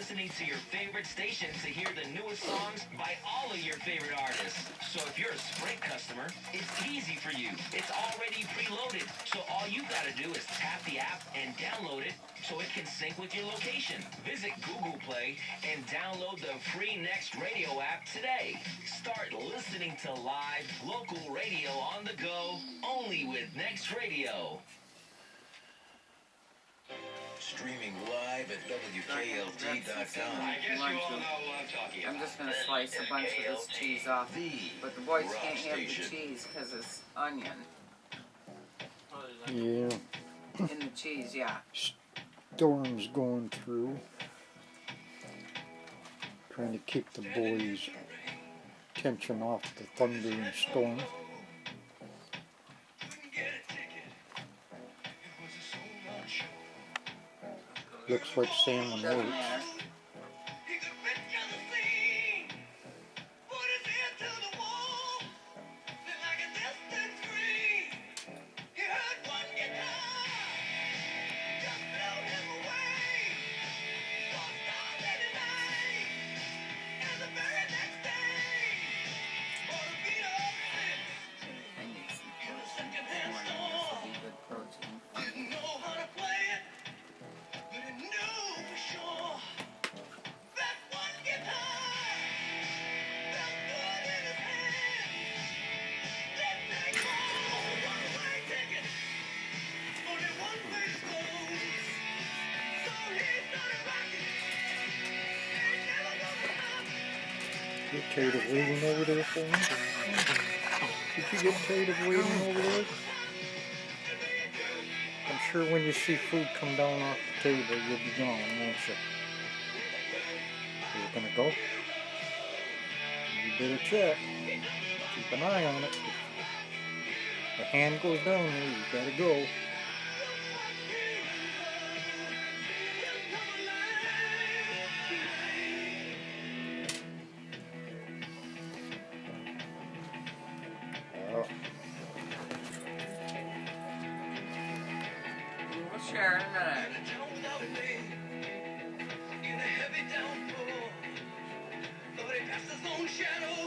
listening to your favorite stations to hear the newest songs by all of your favorite artists. So if you're a Sprint customer, it's easy for you. It's already preloaded. So all you gotta do is tap the app and download it so it can sync with your location. Visit Google Play and download the free Next Radio app today. Start listening to live, local radio on the go, only with Next Radio. Streaming live at WKLT.com. I guess you all know what I'm talking about. I'm just going to slice a bunch of this cheese off. But the boys can't have the cheese because it's onion. Yeah. In the cheese, yeah. Storm's going through. Trying to keep the boys' attention off the thunder and storm. Looks like salmon Doesn't works. matter. I need some protein this morning. This will be good protein for me. Get tired of waiting over there for me? Did you get tired of waiting over there? I'm sure when you see food come down off the table, you'll be gone, won't you? You're gonna go? You better check. Keep an eye on it. If the hand goes down there, you gotta go. We'll share in a minute. Shadow